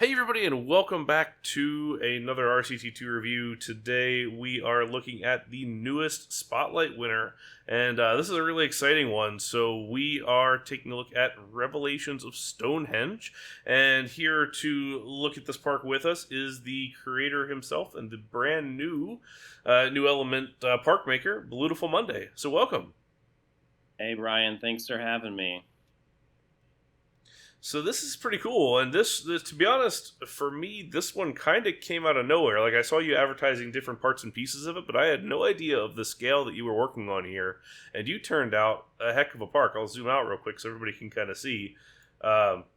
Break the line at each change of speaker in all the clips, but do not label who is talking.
Hey everybody, and welcome back to another RCT2 review. Today we are looking at the newest Spotlight winner, and this is a really exciting one. So we are taking a look at Revelations of Stonehenge, and here to look at this park with us is the creator himself and the brand new element park maker, Beautiful Monday. So welcome.
Hey Brian, thanks for having me.
So this is pretty cool, and this, to be honest, for me, this one kind of came out of nowhere. Like I saw you advertising different parts and pieces of it, but I had no idea of the scale that you were working on here, and you turned out a heck of a park. I'll zoom out real quick so everybody can kind of see.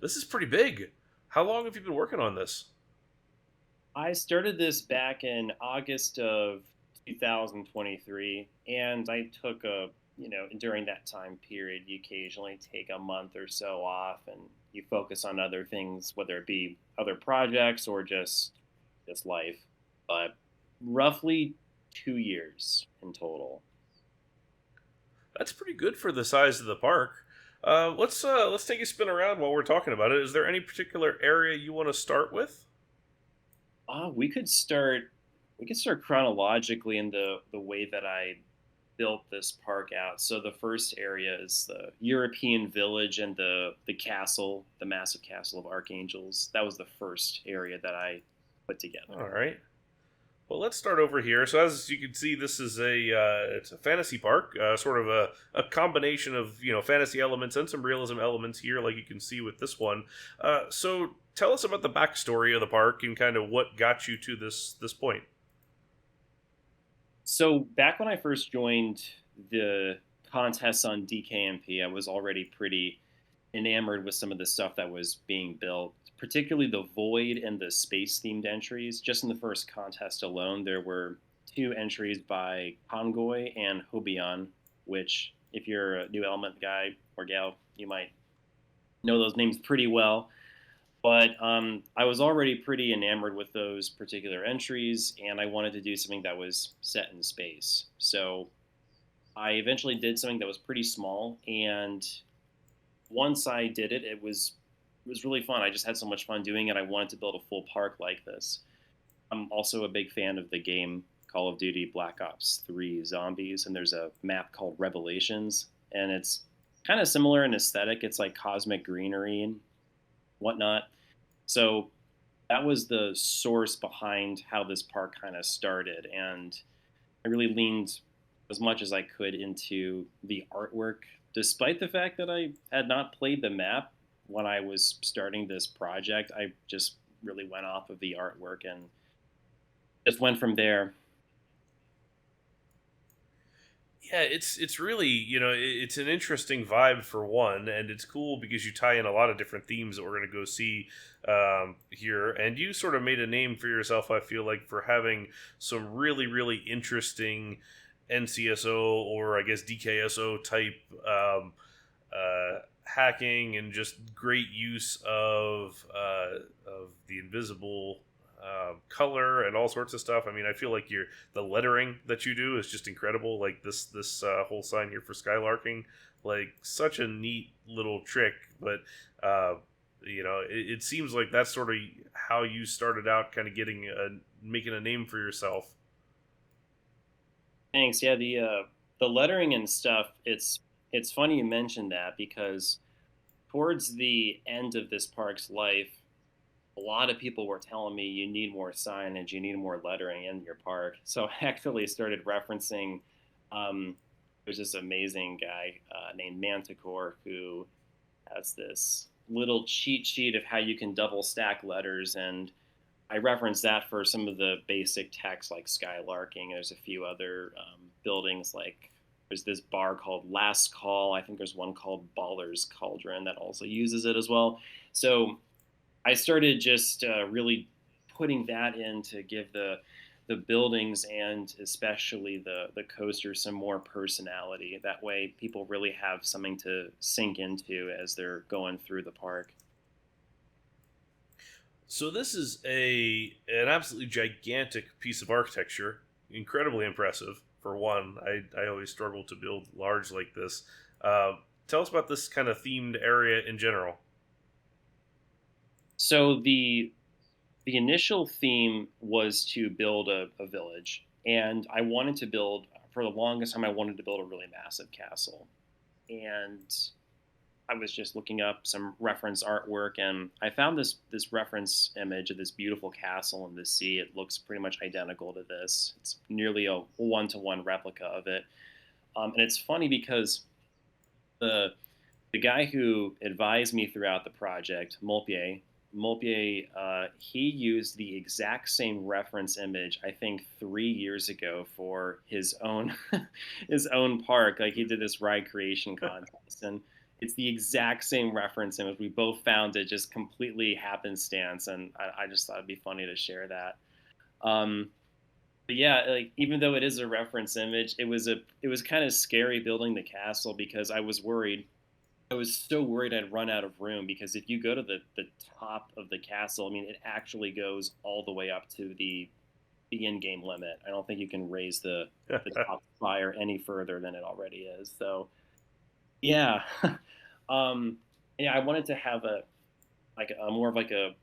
This is pretty big. How long have you been working on this?
I started this back in August of 2023, and I took during that time period, you occasionally take a month or so off and you focus on other things, whether it be other projects or just life. But roughly 2 years in total.
That's pretty good for the size of the park. Let's take a spin around while we're talking about it. Is there any particular area you want to start with?
We could start chronologically in the way that I built this park out. So the first area is the European village and the castle, the massive castle of archangels. That was the first area that I put
All
together.
right. Well, let's start over here. So, as you can see, this is it's a fantasy park, sort of a combination of fantasy elements and some realism elements here, like you can see with this one. So, tell us about the backstory of the park and kind of what got you to this point.
So back when I first joined the contests on DKMP, I was already pretty enamored with some of the stuff that was being built, particularly the void and the space themed entries. Just in the first contest alone, there were two entries by Congoy and Hobion, which, if you're a new element guy or gal, you might know those names pretty well. But I was already pretty enamored with those particular entries, and I wanted to do something that was set in space. So I eventually did something that was pretty small, and once I did it, it was really fun. I just had so much fun doing it. I wanted to build a full park like this. I'm also a big fan of the game Call of Duty Black Ops 3 Zombies, and there's a map called Revelations, and it's kind of similar in aesthetic. It's like cosmic greenery and whatnot. So that was the source behind how this park kind of started. And I really leaned as much as I could into the artwork, despite the fact that I had not played the map when I was starting this project. I just really went off of the artwork and just went from there.
Yeah, it's really it's an interesting vibe for one, and it's cool because you tie in a lot of different themes that we're going to go see here, and you sort of made a name for yourself. I feel like for having some really interesting NCSO or I guess DKSO type hacking and just great use of the invisible color and all sorts of stuff. I mean, I feel like the lettering that you do is just incredible. Like this whole sign here for skylarking, like such a neat little trick. But uh, it seems like that's sort of how you started out, kind of making a name for yourself.
Thanks. Yeah, the lettering and stuff. It's funny you mentioned that because towards the end of this park's life, a lot of people were telling me you need more signage, you need more lettering in your park. So I actually started referencing. There's this amazing guy named Manticore who has this little cheat sheet of how you can double stack letters, and I reference that for some of the basic text like skylarking. There's a few other buildings like there's this bar called Last Call. I think there's one called Baller's Cauldron that also uses it as well. So I started just really putting that in to give the buildings and especially the coaster some more personality. That way, people really have something to sink into as they're going through the park.
So this is an absolutely gigantic piece of architecture, incredibly impressive. For one, I always struggle to build large like this. Tell us about this kind of themed area in general.
So the the initial theme was to build a village, and I wanted to build for the longest time. I wanted to build a really massive castle, and I was just looking up some reference artwork, and I found this reference image of this beautiful castle in the sea. It looks pretty much identical to this. It's nearly a one-to-one replica of it, and it's funny because the the guy who advised me throughout the project, Molpier, he used the exact same reference image, I think, 3 years ago for his own his own park. Like he did this ride creation contest, and it's the exact same reference image. We both found it just completely happenstance, and I just thought it'd be funny to share that. Um, but yeah, like even though it is a reference image, it was kind of scary building the castle because I was so worried I'd run out of room because if you go to the top of the castle, I mean, it actually goes all the way up to the in-game limit. I don't think you can raise the top spire any further than it already is. So yeah, um, yeah, I wanted to have a more of like a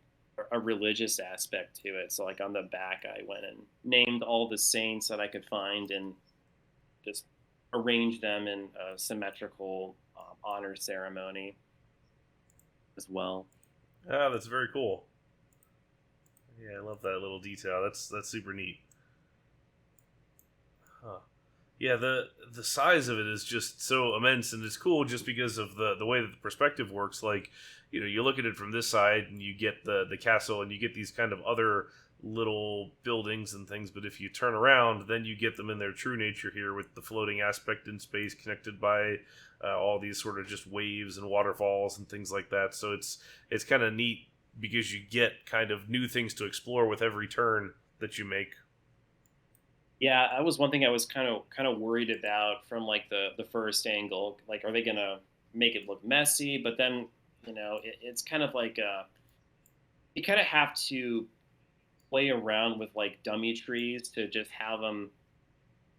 religious aspect to it. So like on the back, I went and named all the saints that I could find and just arrange them in a symmetrical honor ceremony as well.
Ah, that's very cool. Yeah, I love that little detail. That's super neat. Huh. Yeah, the size of it is just so immense, and it's cool just because of the way that the perspective works. Like, you look at it from this side, and you get the castle, and you get these kind of other little buildings and things. But if you turn around, then you get them in their true nature here with the floating aspect in space, connected by all these sort of just waves and waterfalls and things like that. So it's kind of neat because you get kind of new things to explore with every turn that you make.
Yeah, that was one thing I was kind of worried about from like the first angle. Like, are they gonna make it look messy? But then it's kind of like you kind of have to play around with like dummy trees to just have them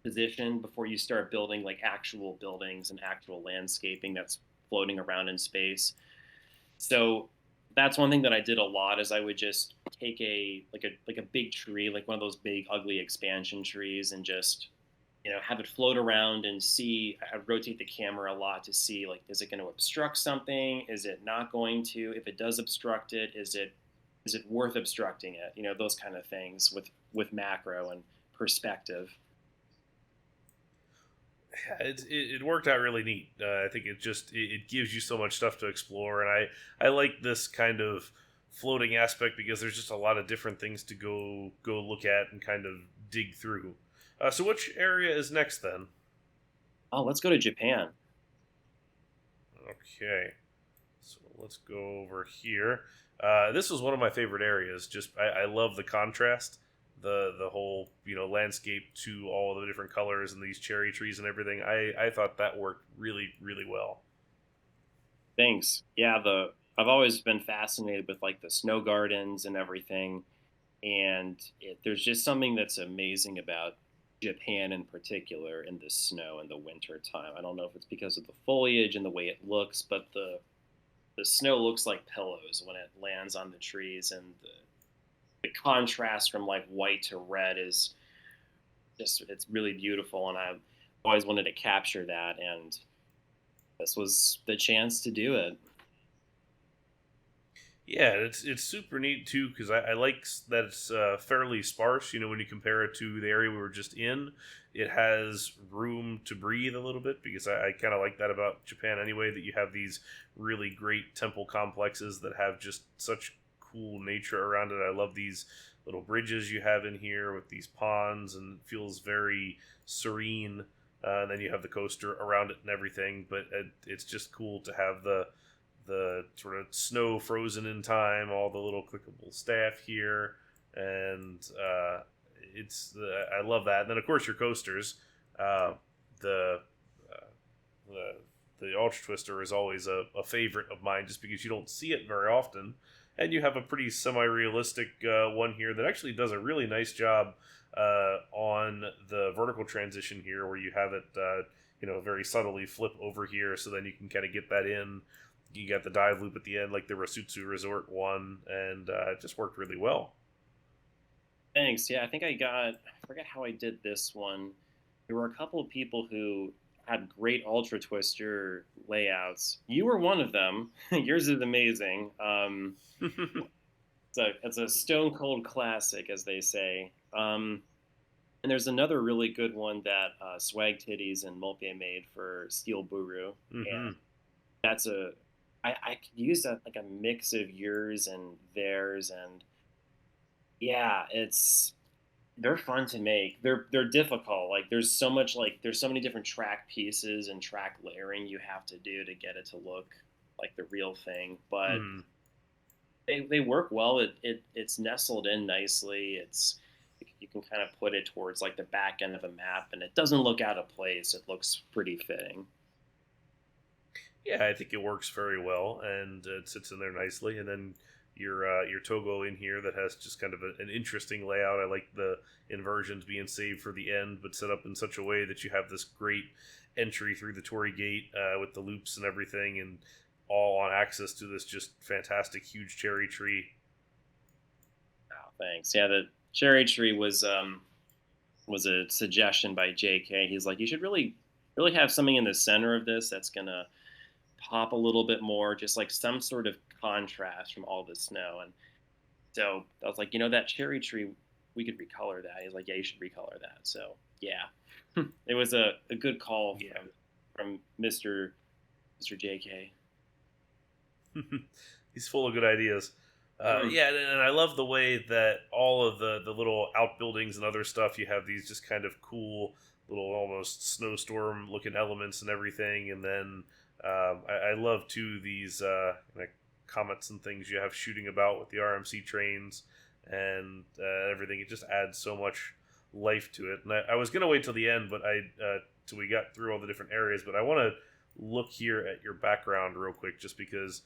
positioned before you start building like actual buildings and actual landscaping that's floating around in space. So that's one thing that I did a lot is I would just take a big tree, like one of those big ugly expansion trees, and just have it float around and see. I'd rotate the camera a lot to see like is it going to obstruct something? Is it not going to? If it does obstruct it, is it worth obstructing it? Those kind of things with macro and perspective.
Yeah, it worked out really neat. I think it gives you so much stuff to explore, and I like this kind of floating aspect because there's just a lot of different things to go look at and kind of dig through. So which area is next then?
Oh, let's go to Japan.
Okay, so let's go over here. This was one of my favorite areas. Just I love the contrast, the whole landscape to all the different colors and these cherry trees and everything. I thought that worked really really well.
Thanks. Yeah, the I've always been fascinated with like the snow gardens and everything, and there's just something that's amazing about Japan in particular in the snow in the winter time. I don't know if it's because of the foliage and the way it looks, but the snow looks like pillows when it lands on the trees, and the contrast from like white to red is just it's really beautiful, and I've always wanted to capture that, and this was the chance to do it.
Yeah, it's super neat too because I like that it's fairly sparse. When you compare it to the area we were just in, it has room to breathe a little bit because I kind of like that about Japan anyway. That you have these really great temple complexes that have just such cool nature around it. I love these little bridges you have in here with these ponds, and it feels very serene. And then you have the coaster around it and everything, but it's just cool to have the sort of snow frozen in time, all the little clickable staff here, and I love that. And then of course your coasters, uh, the uh, the the Ultra Twister is always a favorite of mine, just because you don't see it very often, and you have a pretty semi-realistic one here that actually does a really nice job on the vertical transition here, where you have it very subtly flip over here, so then you can kind of get that in. You got the dive loop at the end, like the Rasutsu Resort one, and it just worked really well.
Thanks. Yeah, I forget how I did this one. There were a couple of people who had great Ultra Twister layouts. You were one of them. Yours is amazing. It's a stone cold classic, as they say. And there's another really good one that Swag Titties and Mulpe made for Steel Buru, and
Hmm.
that's I could use that like a mix of yours and theirs, and yeah, they're fun to make. They're difficult. Like there's so many different track pieces and track layering you have to do to get it to look like the real thing, but
Hmm.
they work well. It's nestled in nicely. It's you can kind of put it towards like the back end of a map, and it doesn't look out of place. It looks pretty fitting.
Yeah, I think it works very well, and it sits in there nicely. And then your Togo in here that has just kind of an interesting layout. I like the inversions being saved for the end, but set up in such a way that you have this great entry through the Torii Gate with the loops and everything, and all on access to this just fantastic huge cherry tree.
Oh, thanks. Yeah, the cherry tree was a suggestion by JK. He's like, you should really have something in the center of this that's gonna pop a little bit more, just like some sort of contrast from all the snow. And so I was like, that cherry tree, we could recolor that. He's like, yeah, you should recolor that. So yeah, it was a good call
Yeah.
from Mr. JK.
He's full of good ideas.
Mm.
Yeah, and I love the way that all of the little outbuildings and other stuff, you have these just kind of cool little almost snowstorm looking elements and everything. And then I love too these like comets and things you have shooting about with the RMC trains and everything. It just adds so much life to it. And I was gonna wait till the end, but I till we got through all the different areas. But I want to look here at your background real quick, just because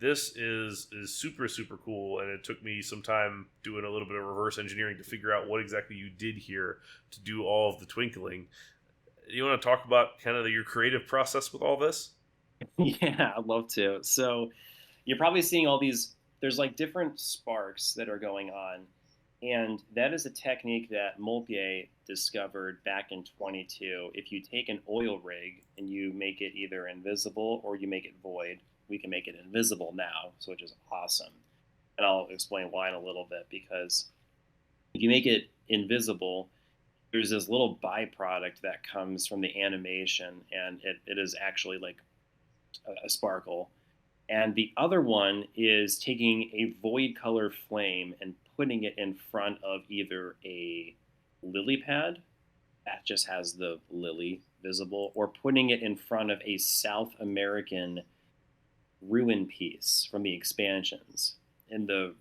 this is super super cool, and it took me some time doing a little bit of reverse engineering to figure out what exactly you did here to do all of the twinkling. You want to talk about kind of your creative process with all this?
Yeah, I'd love to. So you're probably seeing all these. There's like different sparks that are going on, and that is a technique that Molpier discovered back in 22. If you take an oil rig and you make it either invisible or you make it void, we can make it invisible now, so which is awesome. And I'll explain why in a little bit, because if you make it invisible, there's this little byproduct that comes from the animation, and it is actually like a sparkle. And the other one is taking a void color flame and putting it in front of either a lily pad that just has the lily visible, or putting it in front of a South American ruin piece from the expansions. In the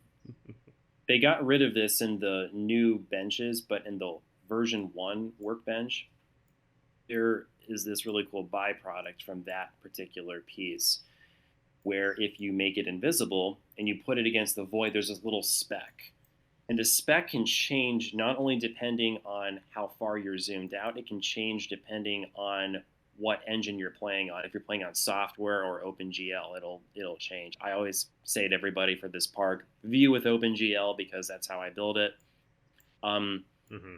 They got rid of this in the new benches, but in the version 1 workbench, there is this really cool byproduct from that particular piece where if you make it invisible and you put it against the void, there's this little speck. And the spec can change not only depending on how far you're zoomed out, it can change depending on what engine you're playing on. If you're playing on software or OpenGL, it'll change. I always say to everybody for this park, view with OpenGL because that's how I build it. Um,
Hmm.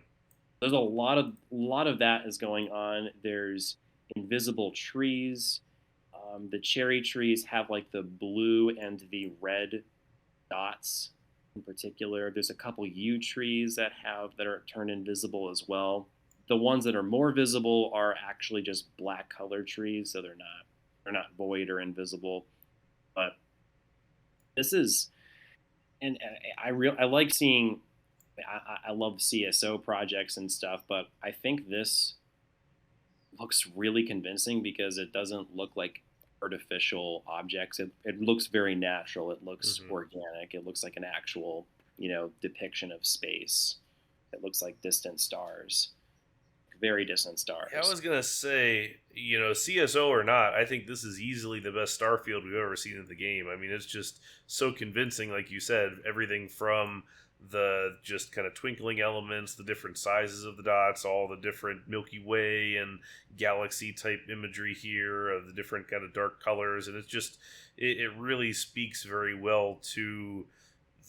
there's a lot of that is going on. There's invisible trees. The cherry trees have like the blue and the red dots in particular. There's a couple yew trees that are turned invisible as well. The ones that are more visible are actually just black colored trees, so they're not void or invisible. But this is and I like seeing. I love CSO projects and stuff, but I think this looks really convincing because it doesn't look like artificial objects. It looks very natural. It looks
Hmm.
organic. It looks like an actual, depiction of space. It looks like distant stars, very distant
Yeah, I
stars.
was gonna say, CSO or not, I think this is easily the best Starfield we've ever seen in the game. I mean, it's just so convincing, like you said, everything from the just kind of twinkling elements, the different sizes of the dots, all the different Milky Way and galaxy type imagery here, of the different kind of dark colors, and it really speaks very well to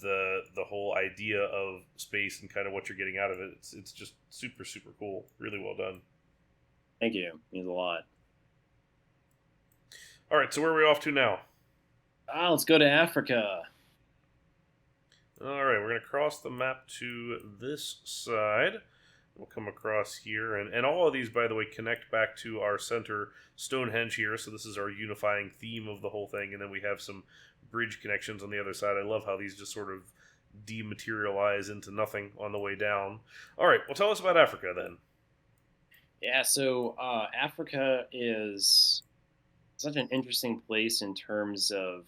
the whole idea of space and kind of what you're getting out of it. It's just super super cool. Really well done.
Thank you. It means a lot.
All right, so where are we off to now?
Let's go to Africa.
All right, we're going to cross the map to this side. We'll come across here, and all of these, by the way, connect back to our center, Stonehenge here. So this is our unifying theme of the whole thing, and then we have some bridge connections on the other side. I love how these just sort of dematerialize into nothing on the way down. All right, well, tell us about Africa then.
Yeah, so Africa is such an interesting place in terms of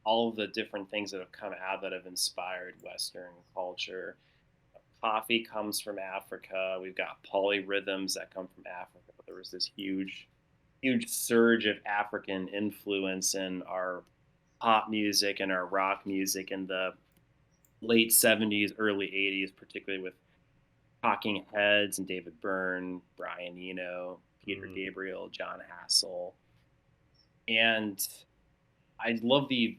all of the different things that have come out that have inspired Western culture. Coffee comes from Africa. We've got polyrhythms that come from Africa. There was this huge surge of African influence in our pop music and our rock music in the late 70s, early 80s, particularly with Talking Heads and David Byrne, Brian Eno, Peter
Mm.
Gabriel, John Hassel. And I love the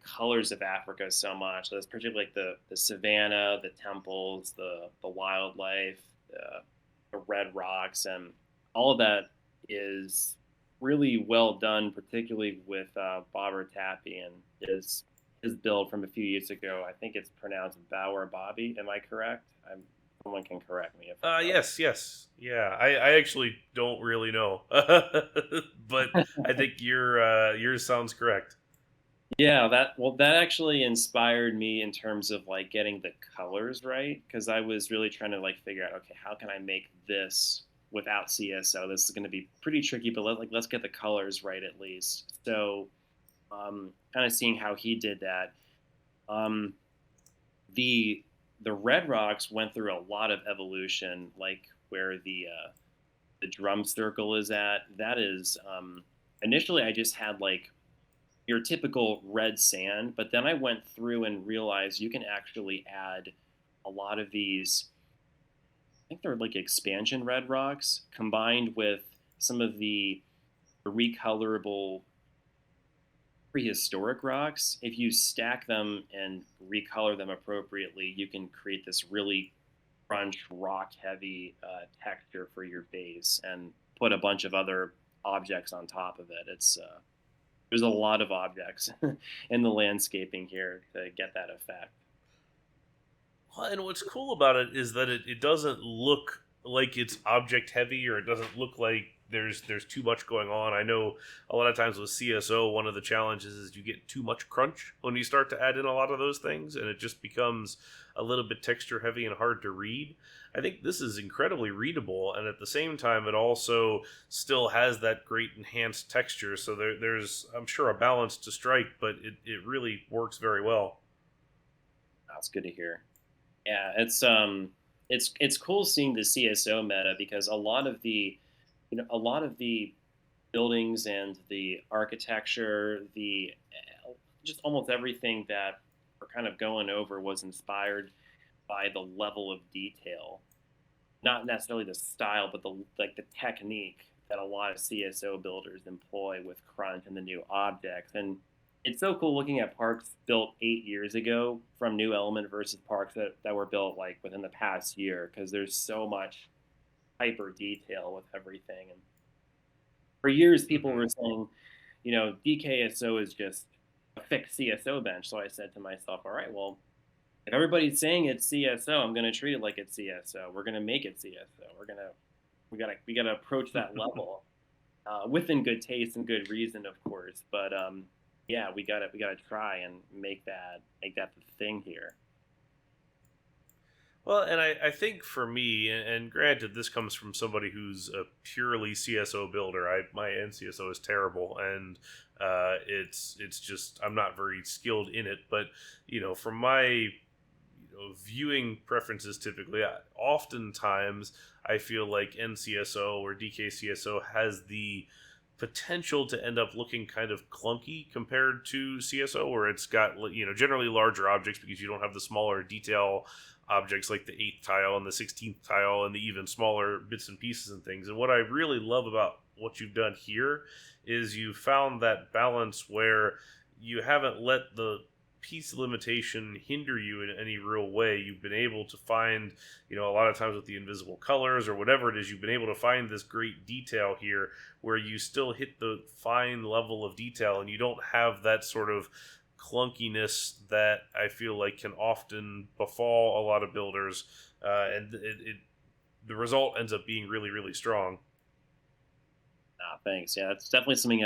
colors of Africa so much. That's particularly like the savannah, the temples, the wildlife, the red rocks, and all of that is really well done, particularly with Bobber Tappy and his build from a few years ago. I think it's pronounced Bauer Bobby. Am I correct? Someone can correct me if I'm wrong.
Yes, yes, yeah. I actually don't really know, but I think yours sounds correct.
Yeah, that actually inspired me in terms of like getting the colors right because I was really trying to like figure out, okay, how can I make this without CSO? This is going to be pretty tricky, but let's get the colors right at least. So kind of seeing how he did that. Um, the the Red Rocks went through a lot of evolution, like where the drum circle is at. That is initially I just had like your typical red sand, but then I went through and realized you can actually add a lot of these. I think they're like expansion red rocks combined with some of the recolorable prehistoric rocks. If you stack them and recolor them appropriately, you can create this really crunch, rock heavy texture for your base and put a bunch of other objects on top of it. It's there's a lot of objects in the landscaping here to get that effect.
Well, and what's cool about it is that it doesn't look like it's object heavy, or it doesn't look like there's too much going on. I know a lot of times with CSO, one of the challenges is you get too much crunch when you start to add in a lot of those things, and it just becomes a little bit texture heavy and hard to read. I think this is incredibly readable, and at the same time, it also still has that great enhanced texture. So there's, I'm sure, a balance to strike, but it really works very well.
That's good to hear. Yeah, it's cool seeing the CSO meta because a lot of a lot of the buildings and the architecture, the just almost everything that we're kind of going over was inspired by the level of detail, not necessarily the style, but the technique that a lot of CSO builders employ with crunch and the new objects. And it's so cool looking at parks built 8 years ago from New Element versus parks that were built like within the past year because there's so much hyper detail with everything. And for years, people
Hmm.
were saying, DKSO is just a fixed CSO bench. So I said to myself, all right, well, if everybody's saying it's CSO, I'm going to treat it like it's CSO. We're going to make it CSO. We gotta approach that level within good taste and good reason, of course. But yeah, we gotta try and make that the thing here.
Well, and I think for me, and granted, this comes from somebody who's a purely CSO builder. My NCSO is terrible, and it's just I'm not very skilled in it. But from my viewing preferences, typically, oftentimes I feel like NCSO or DKCSO has the potential to end up looking kind of clunky compared to CSO, where it's got generally larger objects because you don't have the smaller detail objects like the eighth tile and the 16th tile and the even smaller bits and pieces and things. And what I really love about what you've done here is you found that balance where you haven't let the piece limitation hinder you in any real way. You've been able to find, a lot of times with the invisible colors or whatever it is, you've been able to find this great detail here where you still hit the fine level of detail and you don't have that sort of clunkiness that I feel like can often befall a lot of builders. And the result ends up being really, really strong.
Ah, thanks. Yeah, that's definitely something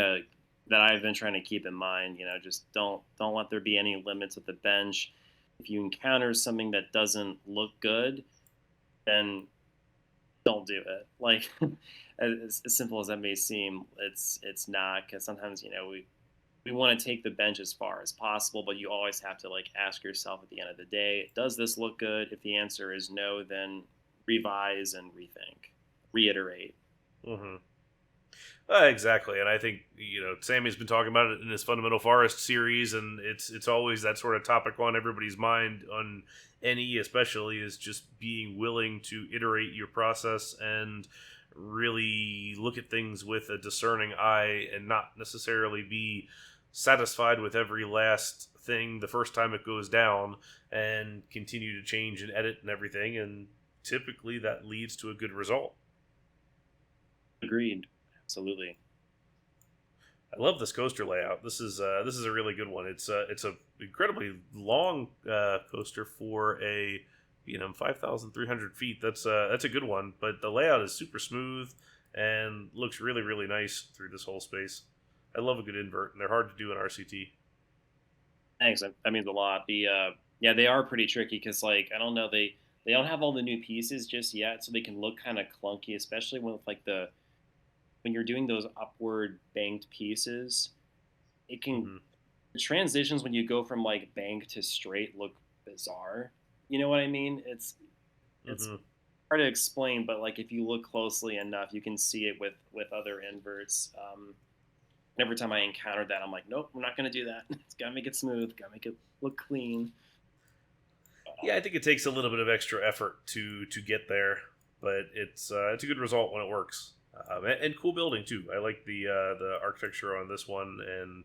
that I've been trying to keep in mind. Just don't let there be any limits at the bench. If you encounter something that doesn't look good, then don't do it. Like as simple as that may seem, it's not, because sometimes we want to take the bench as far as possible, but you always have to like ask yourself at the end of the day, does this look good? If the answer is no, then revise and rethink, reiterate.
Hmm. Exactly, and I think Sammy's been talking about it in his Fundamental Forest series, and it's always that sort of topic on everybody's mind on NE, especially, is just being willing to iterate your process and really look at things with a discerning eye, and not necessarily be satisfied with every last thing the first time it goes down, and continue to change and edit and everything, and typically that leads to a good result.
Agreed. Absolutely.
I love this coaster layout. This is a really good one. It's a incredibly long coaster for a 5,300 feet. That's a good one. But the layout is super smooth and looks really, really nice through this whole space. I love a good invert, and they're hard to do in RCT.
Thanks. That means a lot. Yeah, they are pretty tricky because like I don't know, they don't have all the new pieces just yet, so they can look kind of clunky, especially with like the when you're doing those upward banked pieces. It can
Hmm.
the transitions when you go from like bank to straight look bizarre. You know what I mean? It's
Hmm.
hard to explain, but like if you look closely enough, you can see it with other inverts. And every time I encountered that, I'm like, nope, I'm not gonna do that. It's gotta make it smooth, gotta make it look clean.
Yeah, I think it takes a little bit of extra effort to get there, but it's a good result when it works. And cool building too. I like the architecture on this one, and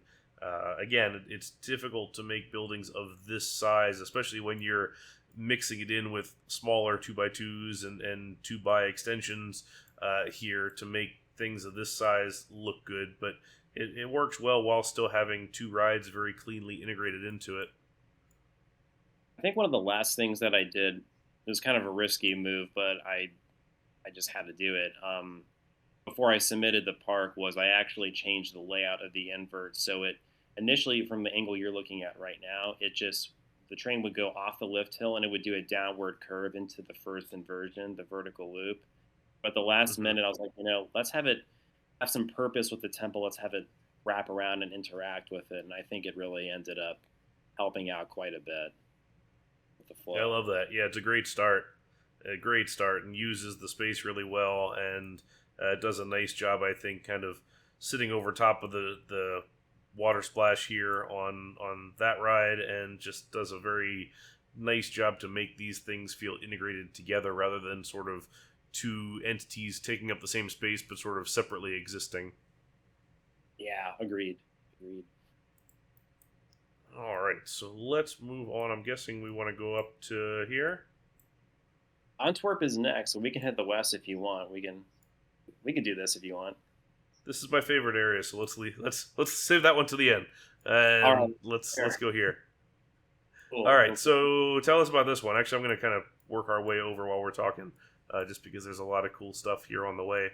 again, it's difficult to make buildings of this size, especially when you're mixing it in with smaller 2x2s and 2x extensions here to make things of this size look good. But it works well while still having two rides very cleanly integrated into it.
I think one of the last things that I did, it was kind of a risky move, but I just had to do it. Before I submitted the park, was I actually changed the layout of the invert. So it initially, from the angle you're looking at right now, the train would go off the lift hill and it would do a downward curve into the first inversion, the vertical loop. But the last
Hmm.
minute, I was like, let's have some purpose with the temple. Let's have it wrap around and interact with it. And I think it really ended up helping out quite a bit with the
Yeah, I
flow.
love that. Yeah, it's a great start, and uses the space really well, and does a nice job, I think, kind of sitting over top of the water splash here on that ride, and just does a very nice job to make these things feel integrated together rather than sort of two entities taking up the same space but sort of separately existing.
Yeah, agreed. Agreed.
All right, so let's move on. I'm guessing we want to go up to here.
Antwerp is next, so we can hit the west if you want. We can do this if you want.
This is my favorite area, so let's save that one to the end,
All right,
and let's
fair.
go here. All
Cool.
right,
Cool.
so tell us about this one. Actually, I'm going to kind of work our way over while we're talking, just because there's a lot of cool stuff here on the way.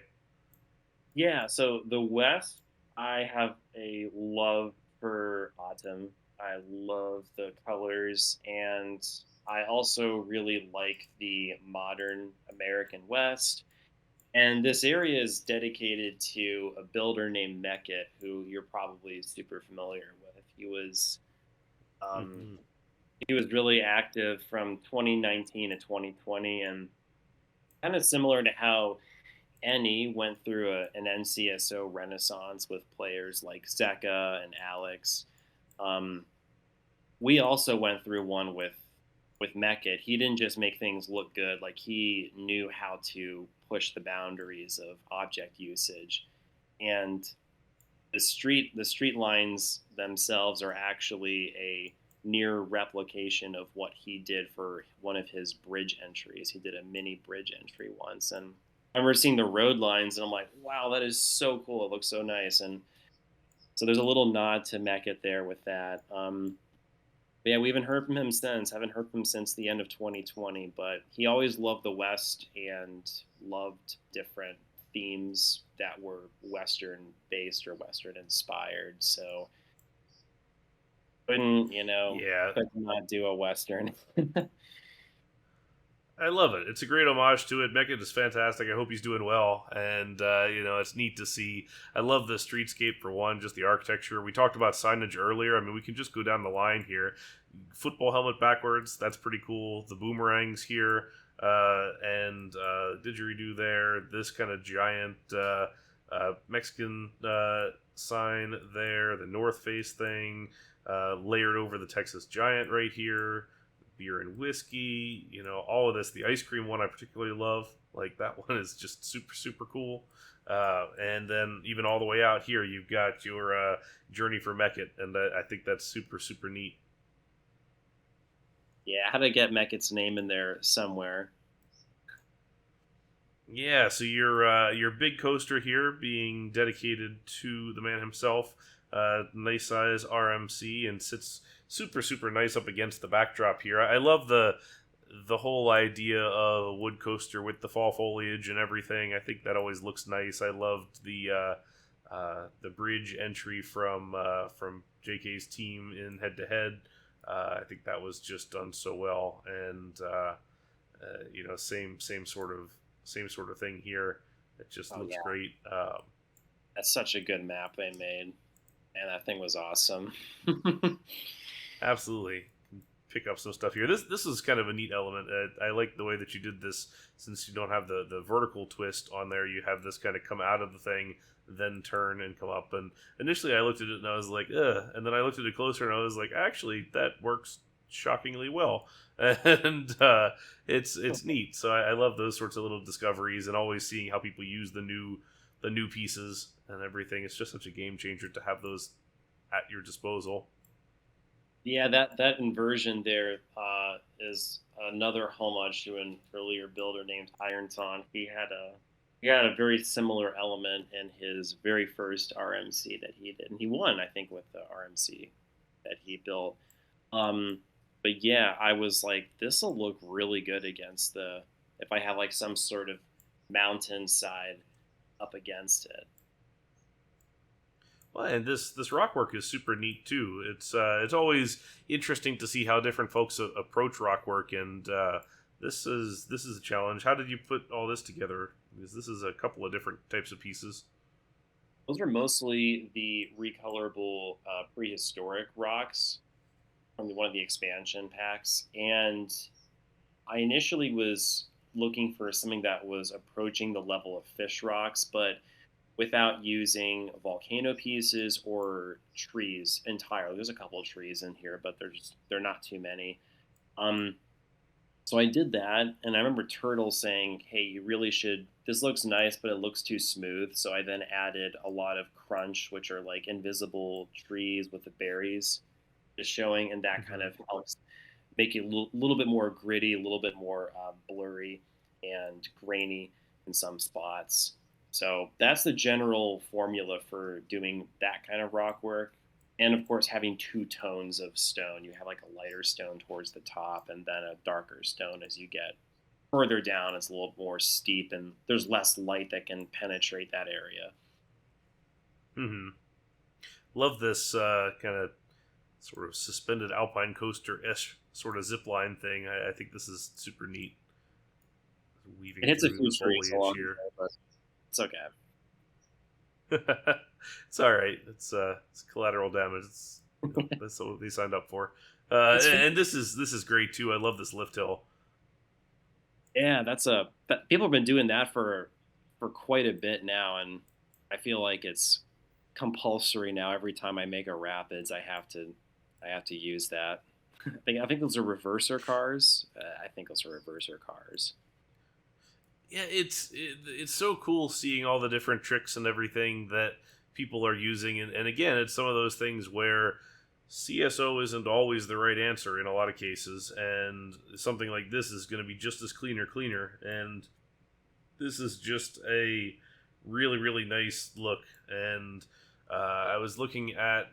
Yeah, so the west, I have a love for autumn. I love the colors, and I also really like the modern American West. And this area is dedicated to a builder named Meckett, who you're probably super familiar with. Um,
Hmm.
he was really active from 2019 to 2020, and kind of similar to how NE went through an NCSO renaissance with players like Zeka and Alex. Um, we also went through one with Meckett. He didn't just make things look good; like he knew how to push the boundaries of object usage. And the street lines themselves are actually a near replication of what he did for one of his bridge entries. He did a mini bridge entry once, and I remember seeing the road lines, and I'm like, wow, that is so cool. It looks so nice, and so there's a little nod to Mecca there with that. But yeah, we haven't heard from him since. Haven't heard from him since the end of 2020. But he always loved the West and loved different themes that were Western based or Western inspired. So couldn't
Yeah,
could not do a Western.
I love it. It's a great homage to it. Meckett is fantastic. I hope he's doing well. And, it's neat to see. I love the streetscape for one, just the architecture. We talked about signage earlier. I mean, we can just go down the line here. Football helmet backwards, that's pretty cool. The boomerangs here, and didgeridoo there. This kind of giant Mexican sign there. The North Face thing, layered over the Texas Giant right here. Beer and whiskey, all of this. The ice cream one I particularly love. Like, that one is just super, super cool. And then even all the way out here, you've got your Journey for Meckett, and I think that's super, super neat.
Yeah, I had to get Meckett's name in there somewhere.
Yeah, so your big coaster here being dedicated to the man himself, nice size RMC, and sits super, super nice up against the backdrop here. I love the whole idea of a wood coaster with the fall foliage and everything. I think that always looks nice. I loved the bridge entry from JK's team in head to head. I think that was just done so well, and same sort of thing here. It just looks
Yeah,
great.
that's such a good map they made, and that thing was awesome.
Absolutely. Pick up some stuff here. This is kind of a neat element. I like the way that you did this, since you don't have the vertical twist on there. You have this kind of come out of the thing, then turn and come up. And initially I looked at it and I was like, ugh. And then I looked at it closer and I was like, actually, that works shockingly well. And it's neat. So I love those sorts of little discoveries, and always seeing how people use the new pieces and everything. It's just such a game changer to have those at your disposal.
Yeah, that inversion there is another homage to an earlier builder named Ironton. He had a very similar element in his very first RMC that he did, and he won, I think, with the RMC that he built. But yeah, I was like, this will look really good against the if I have like some sort of mountainside up against it.
Well, and this rock work is super neat too. It's always interesting to see how different folks approach rock work, and this is a challenge. How did you put all this together? Because this is a couple of different types of pieces.
Those are mostly the recolorable prehistoric rocks from one of the expansion packs, and I initially was looking for something that was approaching the level of fish rocks, but without using volcano pieces or trees entirely. There's a couple of trees in here, but they're not too many. Um, so I did that, and I remember Turtle saying, "Hey, you really should. This looks nice, but it looks too smooth." So I then added a lot of crunch, which are like invisible trees with the berries just showing, and that kind
Hmm.
of helps make it a little bit more gritty, a little bit more blurry and grainy in some spots. So that's the general formula for doing that kind of rock work. And of course, having two tones of stone. You have like a lighter stone towards the top and then a darker stone as you get further down. It's a little more steep and there's less light that can penetrate that area.
Hmm. Love this kind of sort of suspended alpine coaster ish sort of zip line thing. I think this is super neat.
It
Weaving
hits a
through
few
the
trees
foliage
along
here.
there, but it's okay.
It's all right. It's collateral damage. That's what they signed up for.
It's fun.
And this is great too. I love this lift hill.
Yeah, people have been doing that for quite a bit now, and I feel like it's compulsory now. Every time I make a rapids, I have to use that. I think those are reverser cars. I think those are reverser cars.
Yeah, it's so cool seeing all the different tricks and everything that people are using, and again, it's some of those things where CSO isn't always the right answer in a lot of cases, and something like this is going to be just as clean or cleaner. And this is just a really really nice look. And I was looking at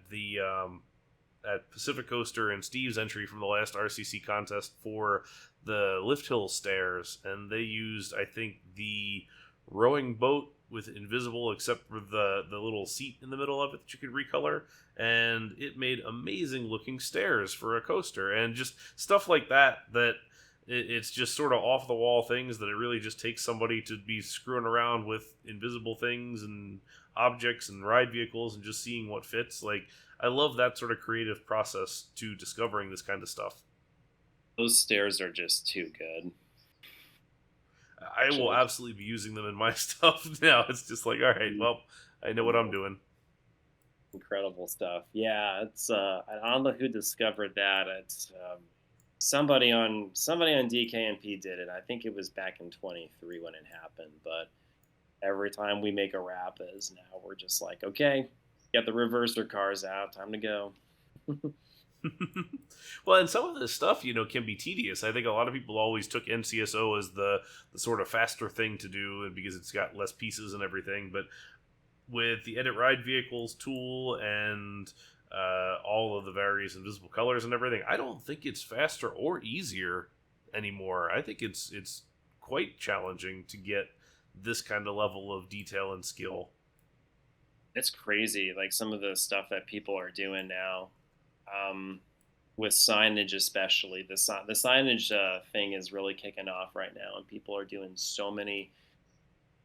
Pacific Coaster and Steve's entry from the last RCC contest for the lift hill stairs, and they used, I think, the rowing boat with invisible except for the little seat in the middle of it that you could recolor, and it made amazing looking stairs for a coaster. And just stuff like that it's just sort of off the wall things that it really just takes somebody to be screwing around with invisible things and objects and ride vehicles and just seeing what fits. Like, I love that sort of creative process to discovering this kind of stuff.
Those stairs are just too good.
I will
Actually,
absolutely be using them in my stuff now. It's just like, all right, well, I know what I'm doing.
incredible stuff. Yeah, it's I don't know who discovered that. It's somebody on DKMP did it. I think it was back in 23 when it happened. But every time we make a Rapids now, we're just like, okay, get the reverser cars out. Time to go.
Well, and some of this stuff, can be tedious. I think a lot of people always took NCSO as the sort of faster thing to do, and because it's got less pieces and everything. But with the edit ride vehicles tool and all of the various invisible colors and everything, I don't think it's faster or easier anymore. I think it's quite challenging to get this kind of level of detail and skill.
It's crazy, like some of the stuff that people are doing now, um, with signage especially. The signage thing is really kicking off right now, and people are doing so many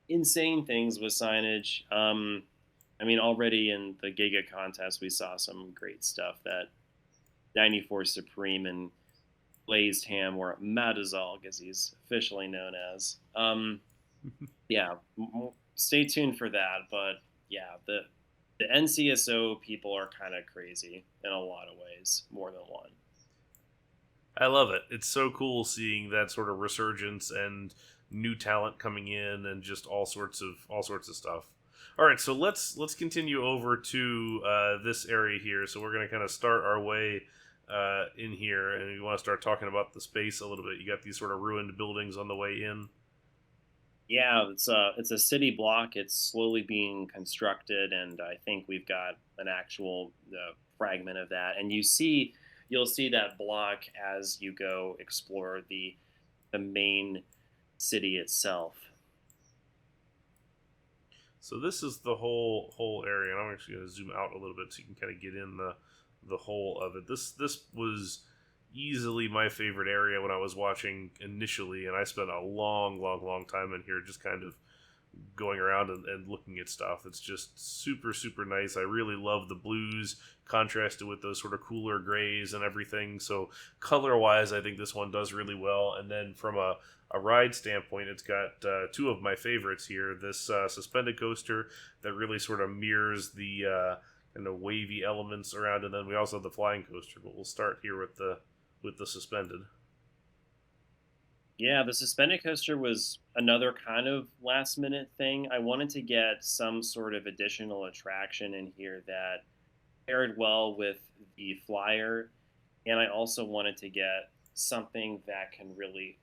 insane things with signage. I mean, already in the Giga contest, we saw some great stuff that 94 Supreme and Glazed Ham, or Matazalg as he's officially known as. Yeah, stay tuned for that. But yeah, the NCSO people are kind of crazy in a lot of ways, more than one.
I love it. It's so cool seeing that sort of resurgence and new talent coming in and just all sorts of stuff. All right, so let's continue over to this area here. So we're going to kind of start our way in here, and we want to start talking about the space a little bit. You got these sort of ruined buildings on the way in.
Yeah, it's a city block. It's slowly being constructed, and I think we've got an actual fragment of that. And you'll see that block as you go explore the main city itself.
So this is the whole area, and I'm actually going to zoom out a little bit so you can kind of get in the whole of it. This was easily my favorite area when I was watching initially, and I spent a long time in here just kind of going around and looking at stuff. It's just super super nice. I really love the blues contrasted with those sort of cooler grays and everything. So color wise, I think this one does really well. And then from a ride standpoint, it's got two of my favorites here. This suspended coaster that really sort of mirrors the kind of wavy elements around, and then we also have the flying coaster. But we'll start here with the suspended.
Yeah, the suspended coaster was another kind of last minute thing. I wanted to get some sort of additional attraction in here that paired well with the flyer, and I also wanted to get something that can really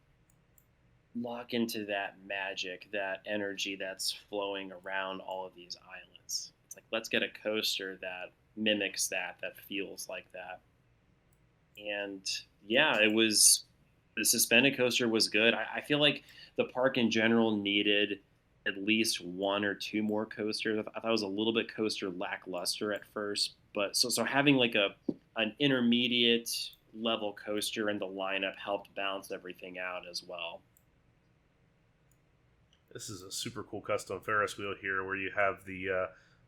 lock into that magic, that energy that's flowing around all of these islands. It's like, let's get a coaster that mimics that, that feels like that. And yeah, the suspended coaster was good. I feel like the park in general needed at least one or two more coasters. I thought it was a little bit coaster lackluster at first, but so having like an intermediate level coaster in the lineup helped balance everything out as well.
This is a super cool custom Ferris wheel here, where you have the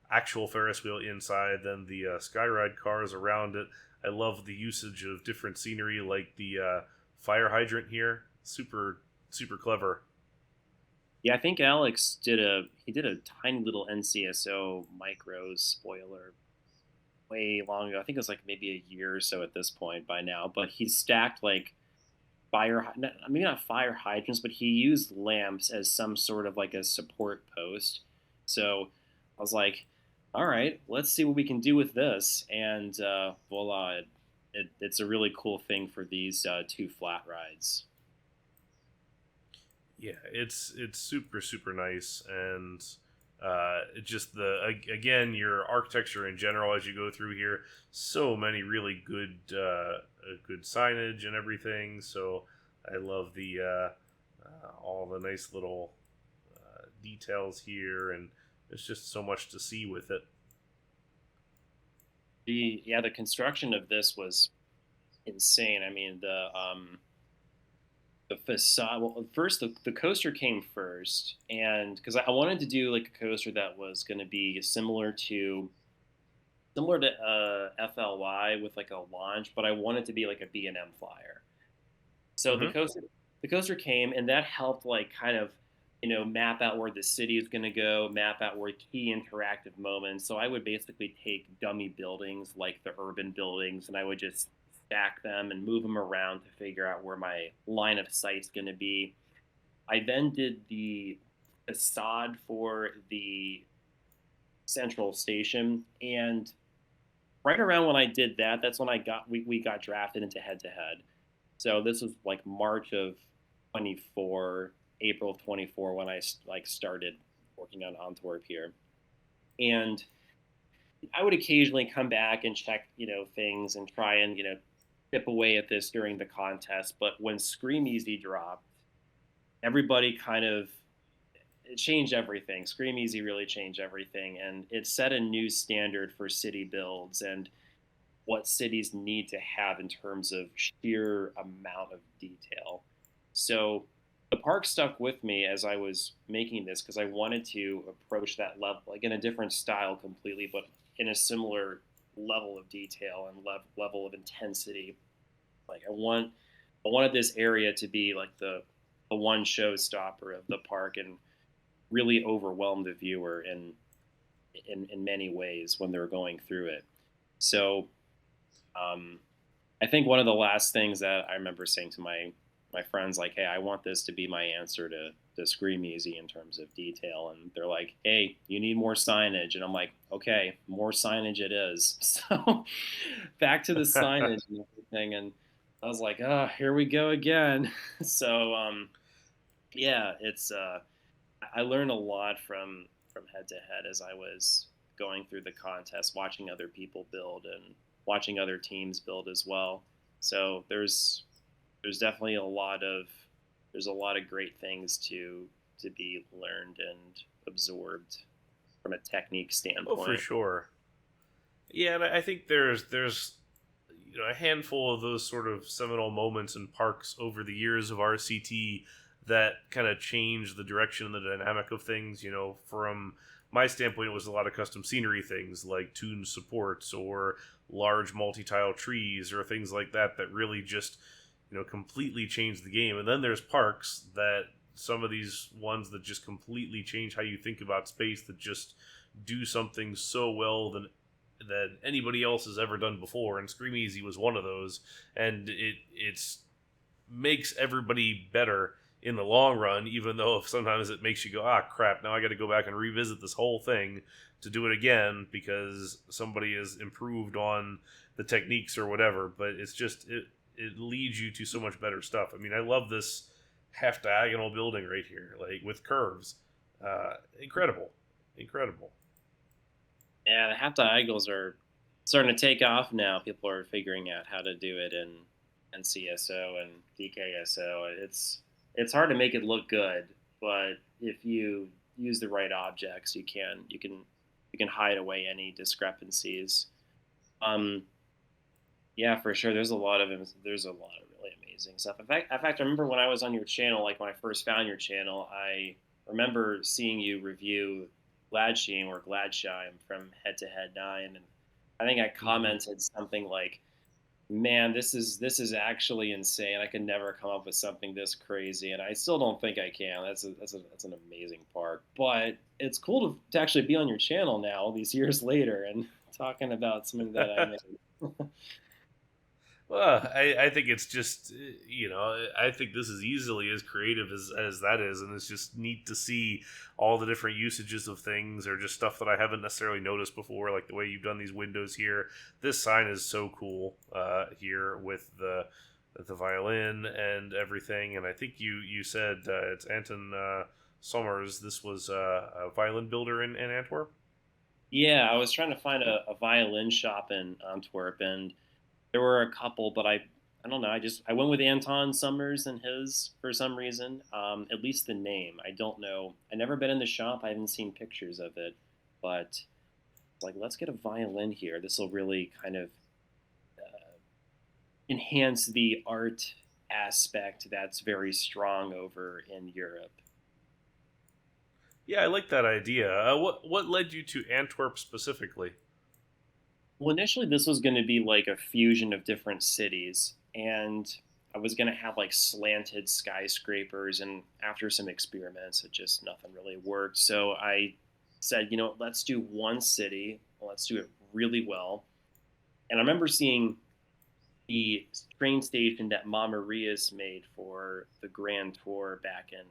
actual Ferris wheel inside, then the Skyride cars around it. I love the usage of different scenery, like the fire hydrant here. Super super clever.
Yeah, I think Alex did a tiny little NCSO micro spoiler way long ago. I think it was like maybe a year or so at this point by now. But he stacked like maybe not fire hydrants, but he used lamps as some sort of like a support post. So I was like, all right, let's see what we can do with this. And voila, it's a really cool thing for these two flat rides.
Yeah, it's super super nice, and it just again your architecture in general as you go through here, so many really good signage and everything. So I love the all the nice little details here, and there's just so much to see with it.
The construction of this was insane. I mean, the facade. Well, first the coaster came first, and because I wanted to do like a coaster that was going to be similar to FLY with like a launch, but I wanted to be like a B&M flyer. So
Hmm.
the coaster came, and that helped like kind of map out where the city is going to go, map out where key interactive moments. So I would basically take dummy buildings like the urban buildings, and I would just stack them and move them around to figure out where my line of sight's going to be. I then did the facade for the central station, and right around when I did that, that's when we got drafted into head to head. So this was like March of 24, April of 24 when I like started working on Antwerp here. And I would occasionally come back and check, things and try and, chip away at this during the contest. But when Scream Easy dropped, everybody kind of it changed everything. Scream Easy really changed everything, and it set a new standard for city builds and what cities need to have in terms of sheer amount of detail. So the park stuck with me as I was making this because I wanted to approach that level like in a different style completely, but in a similar level of detail and level of intensity. Like I wanted this area to be like the one showstopper of the park and really overwhelm the viewer in many ways when they're going through it. So um, I think one of the last things that I remember saying to my friends, like, "Hey, I want this to be my answer to Scream Easy in terms of detail," and they're like, "Hey, you need more signage," and I'm like, "Okay, more signage it is." So back to the signage and everything, and I was like, "Oh, here we go again." So yeah, it's I learned a lot from head to head as I was going through the contest, watching other people build and watching other teams build as well. So there's definitely there's a lot of great things to be learned and absorbed from a technique
Oh, for
standpoint.
sure. Yeah, and I think there's a handful of those sort of seminal moments in parks over the years of RCT that kind of change the direction and the dynamic of things. From my standpoint, it was a lot of custom scenery things like tuned supports or large multi-tile trees or things like that that really just completely changed the game. And then there's parks that some of these ones that just completely change how you think about space, that just do something so well that anybody else has ever done before, and Scream Easy was one of those, and it's makes everybody better in the long run, even though sometimes it makes you go, ah, crap, now I got to go back and revisit this whole thing to do it again because somebody has improved on the techniques or whatever. But it's just it leads you to so much better stuff. I mean, I love this half diagonal building right here, like with curves. Incredible, incredible.
Yeah, the half diagonals are starting to take off now. People are figuring out how to do it in NCSO and DKSO. It's hard to make it look good, but if you use the right objects, you can hide away any discrepancies. Um, yeah, for sure. There's a lot of really amazing stuff. In fact, I remember when I was on your channel, like when I first found your channel, I remember seeing you review Gladshine or Gladshine from Head to Head 9, and I think I
Mm-hmm.
commented something like, "Man, this is actually insane. I could never come up with something this crazy, and I still don't think I can. That's an amazing part. But it's cool to actually be on your channel now, all these years later, and talking about something that I made."
Well, I think it's just I think this is easily as creative as that is, and it's just neat to see all the different usages of things or just stuff that I haven't necessarily noticed before, like the way you've done these windows here. This sign is so cool here with the violin and everything, and I think you said it's Anton Sommers. This was a violin builder in Antwerp.
Yeah, I was trying to find a violin shop in Antwerp, and there were a couple, but I don't know. I went with Anton Summers and his for some reason. At least the name. I don't know. I never been in the shop. I haven't seen pictures of it, but like let's get a violin here. This will really kind of enhance the art aspect that's very strong over in Europe.
Yeah, I like that idea. What led you to Antwerp specifically?
Well, initially this was going to be like a fusion of different cities, and I was going to have like slanted skyscrapers. And after some experiments, it just nothing really worked. So I said, let's do one city. Let's do it really well. And I remember seeing the train station that Mama Maria's made for the Grand Tour back in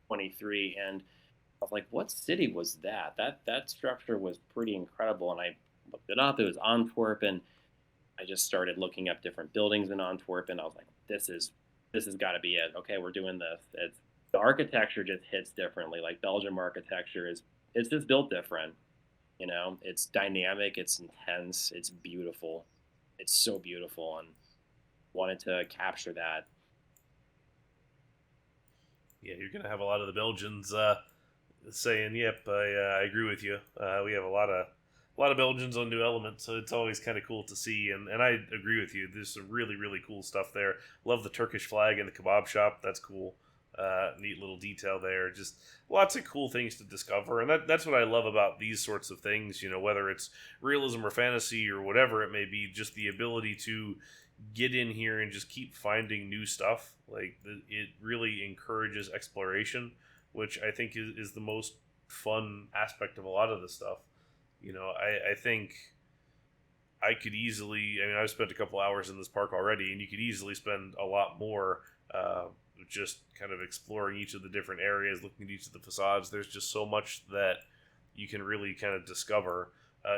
23, and I was like, what city was that? That structure was pretty incredible, and I looked it up. It was Antwerp, and I just started looking up different buildings in Antwerp, and I was like, this has got to be it. Okay, we're doing this. The architecture just hits differently. Like Belgium architecture it's just built different. It's dynamic, it's intense, it's beautiful. It's so beautiful, and wanted to capture that.
Yeah, you're gonna have a lot of the Belgians saying, "Yep, I agree with you." We have a lot of Belgians on New Element, so it's always kind of cool to see. And I agree with you. There's some really really cool stuff there. Love the Turkish flag in the kebab shop. That's cool. Neat little detail there. Just lots of cool things to discover, and that's what I love about these sorts of things. Whether it's realism or fantasy or whatever it may be, just the ability to get in here and just keep finding new stuff. Like it really encourages exploration, which I think is the most fun aspect of a lot of this stuff. I think I could easily. I mean, I've spent a couple hours in this park already, and you could easily spend a lot more. Just kind of exploring each of the different areas, looking at each of the facades. There's just so much that you can really kind of discover.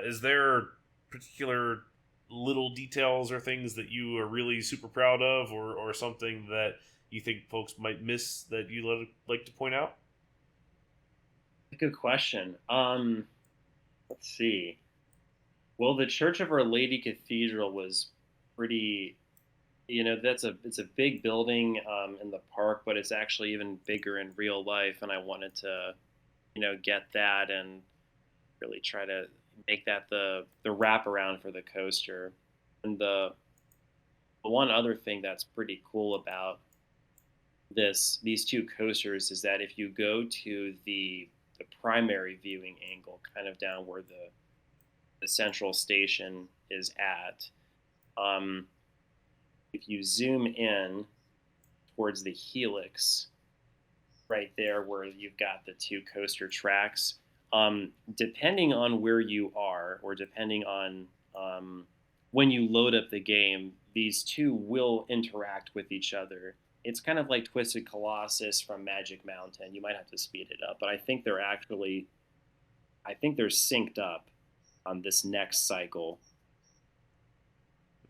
Is there particular little details or things that you are really super proud of, or something that you think folks might miss that you like to point out?
Good question. Let's see. Well, the Church of Our Lady Cathedral was pretty. It's a big building in the park, but it's actually even bigger in real life, and I wanted to, get that and really try to make that the wraparound for the coaster. And the one other thing that's pretty cool about these two coasters is that if you go to the primary viewing angle, kind of down where the central station is at, if you zoom in towards the helix, right there where you've got the two coaster tracks, depending on where you are, or depending on when you load up the game, these two will interact with each other. It's kind of like Twisted Colossus from Magic Mountain. You might have to speed it up, but I think they're synced up on this next cycle.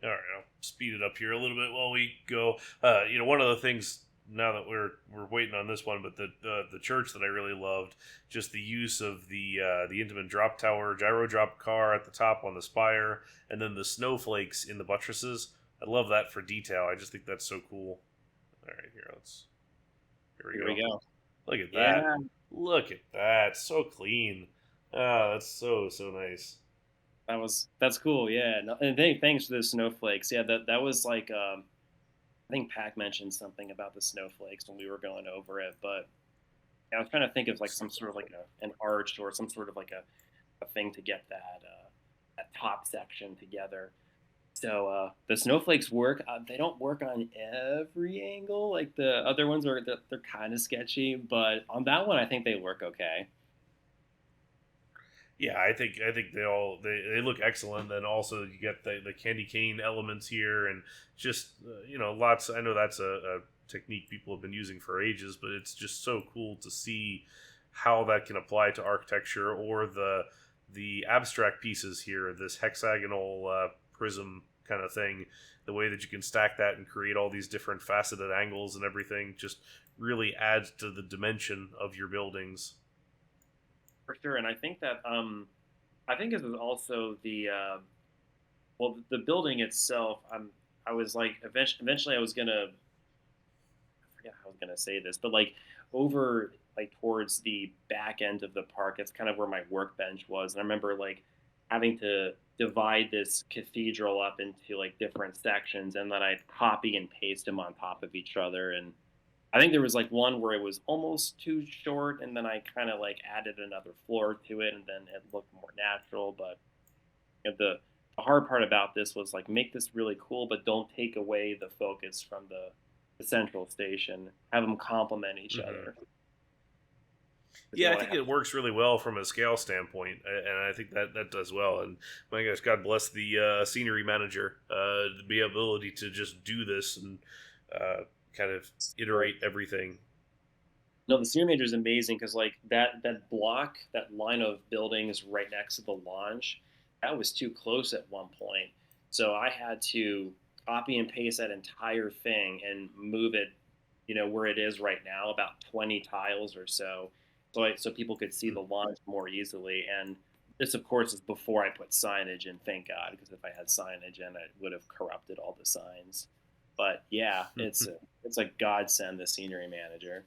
All right, I'll speed it up here a little bit while we go. One of the things now that we're waiting on this one, but the church that I really loved, just the use of the intimate drop tower, gyro drop car at the top on the spire, and then the snowflakes in the buttresses. I love that for detail. I just think that's so cool. All right, here we
Here
go.
we go.
Look at that.
Yeah,
Look at that. So clean. Ah, that's so nice.
that's cool. Yeah, no, and thanks for the snowflakes. Yeah, that was like I think Pac mentioned something about the snowflakes when we were going over it, but I was trying to think of like some sort of like an arch or some sort of like a thing to get that top section together. So the snowflakes work. They don't work on every angle. Like the other ones they're kind of sketchy, but on that one I think they work okay.
Yeah, I think they look excellent. And also you get the candy cane elements here, and just lots. I know that's a technique people have been using for ages, but it's just so cool to see how that can apply to architecture or the abstract pieces here. This hexagonal prism kind of thing, the way that you can stack that and create all these different faceted angles and everything, just really adds to the dimension of your buildings.
For sure. And I think that I think this is also well, the building itself. I was like eventually I was gonna, I forget how I was gonna say this, but like over like towards the back end of the park, it's kind of where my workbench was. And I remember like having to divide this cathedral up into like different sections, and then I'd copy and paste them on top of each other. And I think there was like one where it was almost too short, and then I kind of like added another floor to it, and then it looked more natural. But the hard part about this was like make this really cool, but don't take away the focus from the central station. Have them complement each
Hmm.
other. Because you
Yeah, I
want to
think
have.
it works really well from a scale standpoint, and I think that does well. And my gosh, God bless the scenery manager, the ability to just do this and uh, kind of iterate everything.
No, the senior major is amazing because like that block, that line of buildings right next to the launch, that was too close at one point. So I had to copy and paste that entire thing and move it, where it is right now, about 20 tiles or so, so people could see the launch more easily. And this, of course, is before I put signage in. Thank God, because if I had signage in, it would have corrupted all the signs. But yeah, it's a godsend, the scenery manager.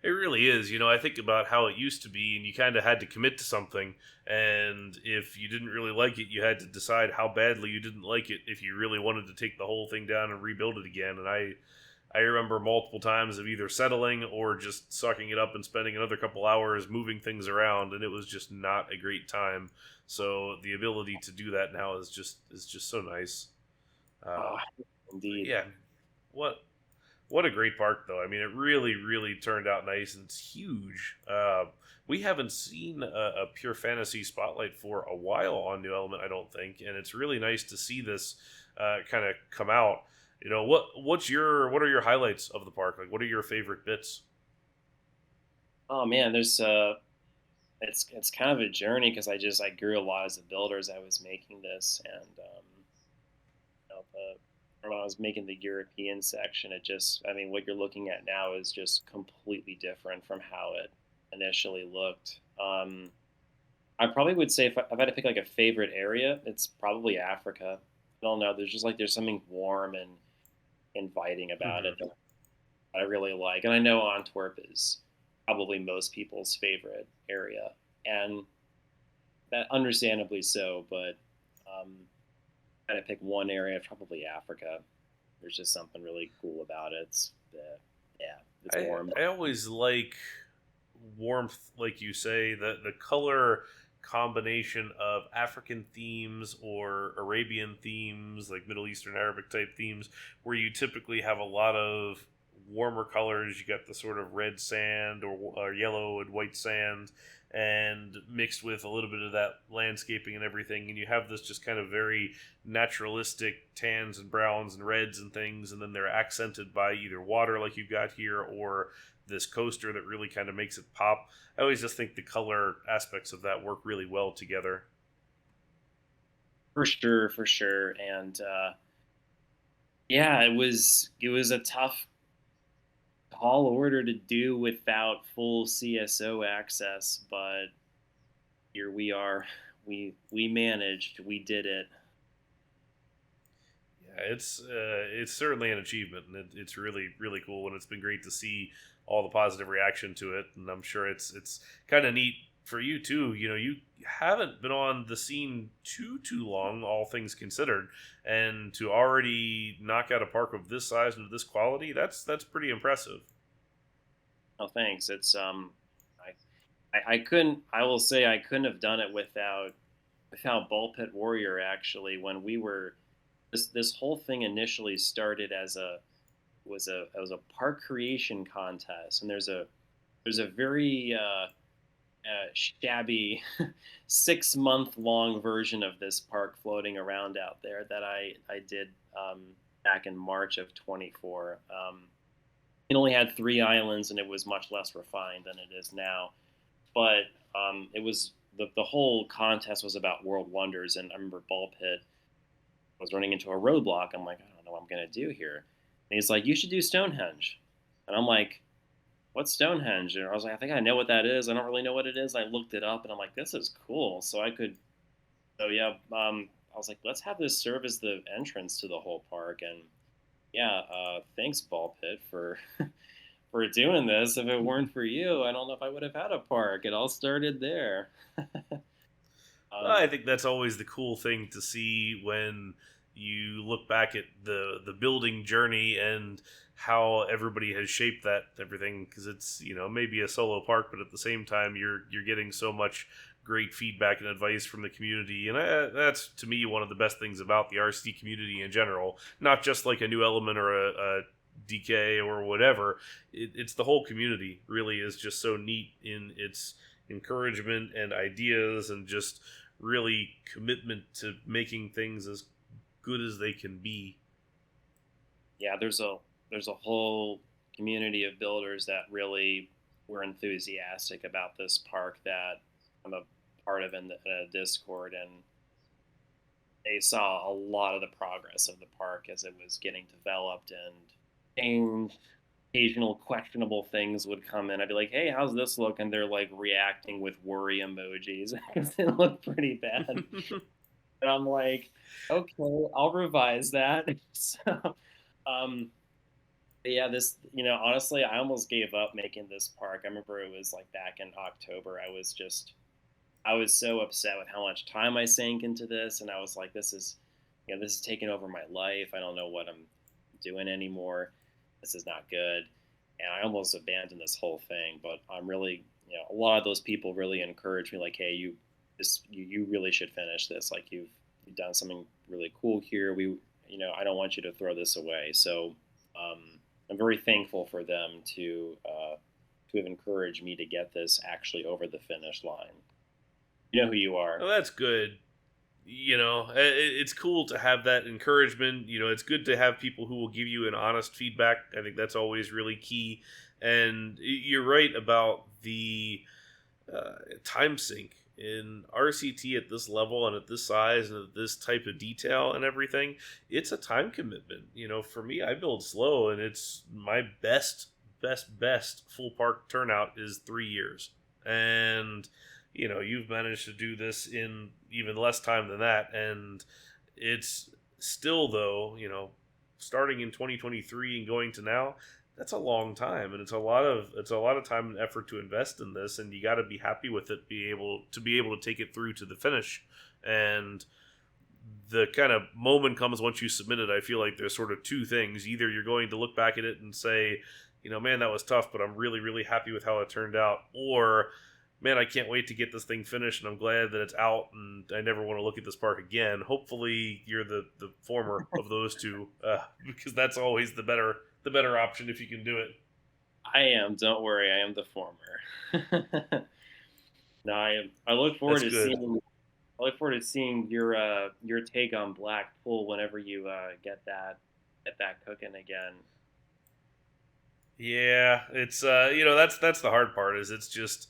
It really is. I think about how it used to be, and you kind of had to commit to something. And if you didn't really like it, you had to decide how badly you didn't like it if you really wanted to take the whole thing down and rebuild it again. And I remember multiple times of either settling or just sucking it up and spending another couple hours moving things around, and it was just not a great time. So the ability to do that now is just so nice.
Oh,
But
indeed.
yeah, what what a great park, though. I mean, it really, really turned out nice, and it's huge. We haven't seen a pure fantasy spotlight for a while on New Element, I don't think, and it's really nice to see this kind of come out. What are your highlights of the park? Like, what are your favorite bits?
Oh man, it's kind of a journey because I grew a lot as a builder as I was making this, and when I was making the European section, it just, I mean, what you're looking at now is just completely different from how it initially looked. I probably would say if I had to pick like a favorite area, it's probably Africa. I don't know. There's something warm and inviting about
Hmm.
it that I really like, and I know Antwerp is probably most people's favorite area, and that understandably so. But um, if I had to pick one area, probably Africa. There's just something really cool about it. Yeah, it's
I
warm.
I always like warmth, like you say, the color combination of African themes or Arabian themes, like Middle Eastern Arabic type themes, where you typically have a lot of warmer colors. You got the sort of red sand or yellow and white sand, and mixed with a little bit of that landscaping and everything, and you have this just kind of very naturalistic tans and browns and reds and things, and then they're accented by either water like you've got here or this coaster that really kind of makes it pop. I always just think the color aspects of that work really well together.
For sure, for sure. And yeah, it was a tough tall order to do without full CSO access, but here we are. We managed. We did it.
Yeah, it's certainly an achievement, and it's really really cool, and it's been great to see all the positive reaction to it. And I'm sure it's kind of neat for you too. You haven't been on the scene too long, all things considered, and to already knock out a park of this size and of this quality, that's pretty impressive.
Oh, thanks. I couldn't. I will say I couldn't have done it without Ball Pit Warrior. Actually, when we were this whole thing initially started as a park creation contest, and there's a very shabby 6 month long version of this park floating around out there that I did back in March of 24. It only had 3 islands and it was much less refined than it is now. But it was the whole contest was about world wonders. And I remember Ball Pit was running into a roadblock. I'm like, I don't know what I'm going to do here. And he's like, you should do Stonehenge. And I'm like, what's Stonehenge? And I was like, I think I know what that is. I don't really know what it is. I looked it up and I'm like, this is cool. So yeah, I was like, let's have this serve as the entrance to the whole park. And yeah, thanks Ball Pit for for doing this. If it weren't for you, I don't know if I would have had a park. It all started there.
I
um,
think that's always the cool thing to see when you look back at the building journey and how everybody has shaped that everything, because it's, maybe a solo park, but at the same time you're getting so much great feedback and advice from the community, and that's to me one of the best things about the RC community in general. Not just like a new element or a DK or whatever. It's the whole community really is just so neat in its encouragement and ideas, and just really commitment to making things as good as they can be.
yeah, there's a whole community of builders that really were enthusiastic about this park that I'm a part of in a Discord, and they saw a lot of the progress of the park as it was getting developed and changed. Occasional questionable things would come in. I'd be like, "Hey, how's this look?" And they're like reacting with worry emojis because it looked pretty bad. And I'm like, "Okay, I'll revise that." So, um, but yeah, honestly, I almost gave up making this park. I remember it was like back in October. I was so upset with how much time I sank into this, and I was like, this is taking over my life. I don't know what I'm doing anymore. This is not good, and I almost abandoned this whole thing. But I'm really, a lot of those people really encouraged me, like, hey, you really should finish this. Like you've done something really cool here. I don't want you to throw this away. So um, I'm very thankful for them to have encouraged me to get this actually over the finish line. You know who you are.
Well, that's good. It's cool to have that encouragement. It's good to have people who will give you an honest feedback. I think that's always really key. And you're right about the time sink in RCT at this level and at this size and at this type of detail and everything. It's a time commitment. For me, I build slow, and it's my best full park turnout is 3 years. And you've managed to do this in even less time than that, and it's still, though, starting in 2023 and going to now, that's a long time, and it's a lot of time and effort to invest in this, and you got to be happy with it, be able to take it through to the finish. And the kind of moment comes once you submit it. I feel like there's sort of two things: either you're going to look back at it and say, man, that was tough, but I'm really, really happy with how it turned out, or man, I can't wait to get this thing finished, and I'm glad that it's out, and I never want to look at this park again. Hopefully, you're the former of those two, because that's always the better option if you can do it.
I am. Don't worry. I am the former. No, I am. I look forward
That's
to
good.
seeing. I look forward to seeing your take on Blackpool whenever you get that cooking again.
Yeah, it's that's the hard part, is it's just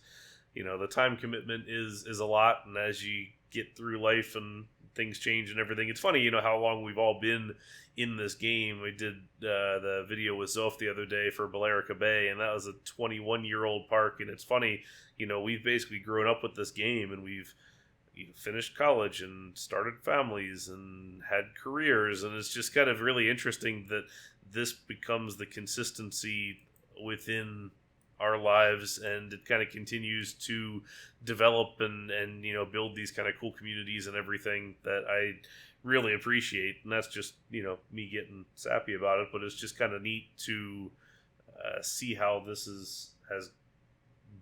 the time commitment is a lot, and as you get through life and things change and everything, it's funny how long we've all been in this game. We did the video with Zof the other day for Balearica Bay, and that was a 21-year-old park, and it's funny, we've basically grown up with this game, and we've finished college and started families and had careers, and it's just kind of really interesting that this becomes the consistency within our lives, and it kind of continues to develop and build these kind of cool communities and everything that I really appreciate. And that's just me getting sappy about it, but it's just kind of neat to see how this has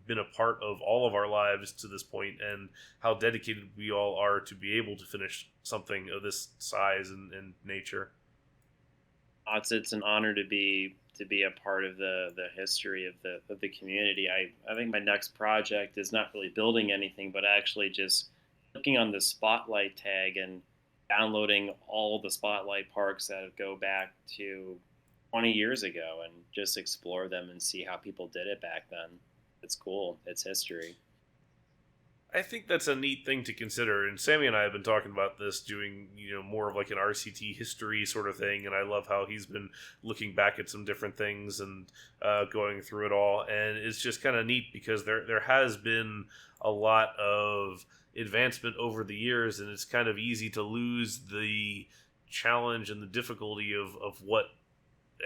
been a part of all of our lives to this point, and how dedicated we all are to be able to finish something of this size and nature.
It's an honor to be a part of the history of the community. I think my next project is not really building anything, but actually just looking on the Spotlight tag and downloading all the Spotlight parks that go back to 20 years ago and just explore them and see how people did it back then. It's cool. It's history.
I think that's a neat thing to consider. And Sammy and I have been talking about this, doing more of like an RCT history sort of thing. And I love how he's been looking back at some different things and going through it all. And it's just kind of neat because there has been a lot of advancement over the years, and it's kind of easy to lose the challenge and the difficulty of what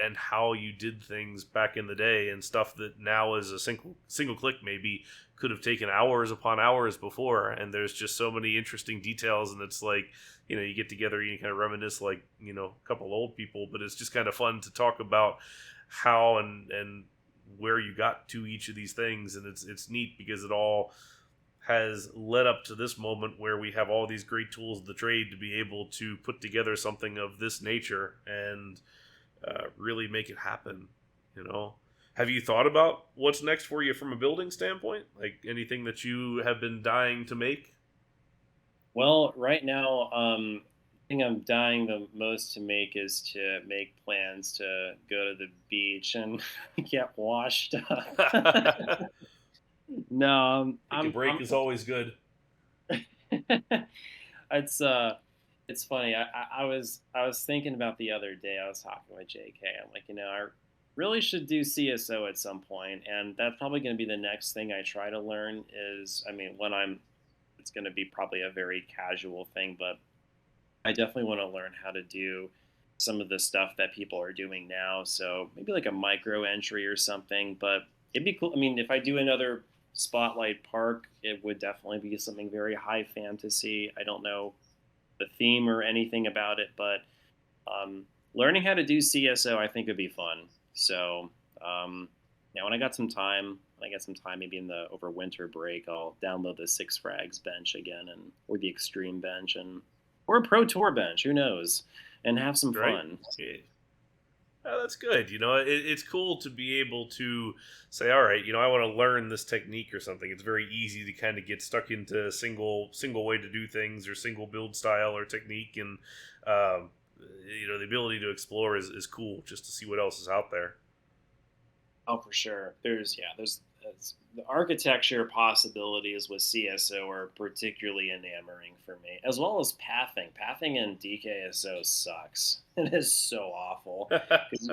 and how you did things back in the day, and stuff that now is a single click maybe could have taken hours upon hours before. And there's just so many interesting details, and it's like, you get together and you kind of reminisce like, a couple old people, but it's just kind of fun to talk about how and where you got to each of these things. And it's neat because it all has led up to this moment where we have all these great tools of the trade to be able to put together something of this nature and really make it happen. Have you thought about what's next for you from a building standpoint? Like anything that you have been dying to make?
Well, right now, the thing I'm dying the most to make is to make plans to go to the beach and get washed up. No,
Take a break is always good.
it's it's funny. I was thinking about the other day. I was talking with JK. I'm like, I really should do CSO at some point, and that's probably going to be the next thing I try to learn. Is I mean, when I'm, it's going to be probably a very casual thing, but I definitely want to learn how to do some of the stuff that people are doing now. So maybe like a micro entry or something. But it'd be cool. I mean, if I do another Spotlight Park, it would definitely be something very high fantasy. I don't know the theme or anything about it, but learning how to do CSO, I think would be fun. So when I got some time, maybe in the over winter break, I'll download the Six Frags bench again, or the Extreme bench, or a Pro Tour bench, who knows, and have some
Right?
fun.
Yeah. Oh, that's good. It's cool to be able to say, all right, I want to learn this technique or something. It's very easy to kind of get stuck into a single way to do things or single build style or technique. And, the ability to explore is cool just to see what else is out there.
Oh, for sure. There's the architecture possibilities with CSO are particularly enamoring for me, as well as pathing. Pathing in DKSO sucks. It is so awful. 'Cause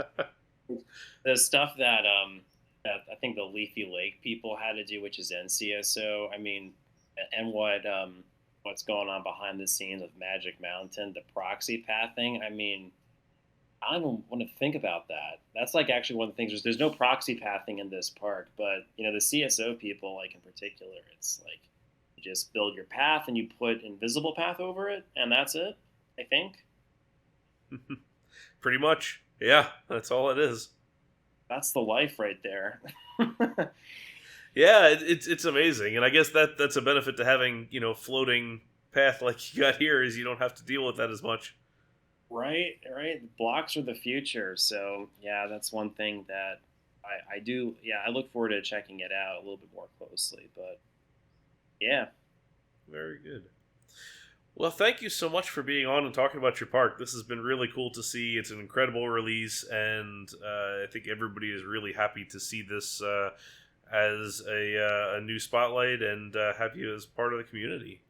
the stuff that I think the Leafy Lake people had to do, which is NCSO. I mean, and what's going on behind the scenes with Magic Mountain, the proxy pathing. I mean, I don't even want to think about that. That's like actually one of the things. There's no proxy pathing in this park, but the CSO people, like in particular, it's like you just build your path and you put invisible path over it, and that's it. I think
Pretty much. Yeah, that's all it is.
that's the life right there.
Yeah, it's amazing. And I guess that's a benefit to having, floating path like you got here, is you don't have to deal with that as much.
Right, right. Blocks are the future. So yeah, that's one thing that I do. Yeah, I look forward to checking it out a little bit more closely. But yeah,
Very good. Well, thank you so much for being on and talking about your park. This has been really cool to see. It's an incredible release, and I think everybody is really happy to see this as a new spotlight and have you as part of the community.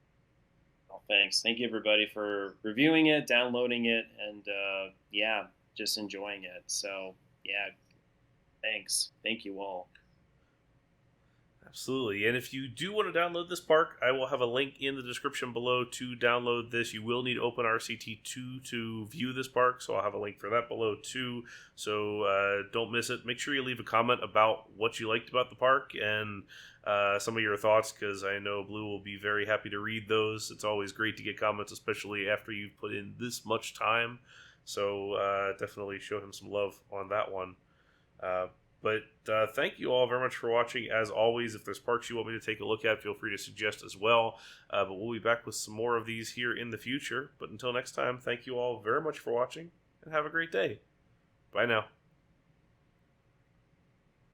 well, thanks. Thank you everybody for reviewing it, downloading it, and yeah, just enjoying it. So yeah, thanks. Thank you all.
Absolutely. And if you do want to download this park, I will have a link in the description below to download this. You will need Open RCT2 to view this park, so I'll have a link for that below too. So don't miss it. Make sure you leave a comment about what you liked about the park and some of your thoughts, because I know Blue will be very happy to read those. It's always great to get comments, especially after you've put in this much time. So definitely show him some love on that one. But thank you all very much for watching. As always, if there's parks you want me to take a look at, feel free to suggest as well. But we'll be back with some more of these here in the future. But until next time, thank you all very much for watching, and have a great day. Bye now.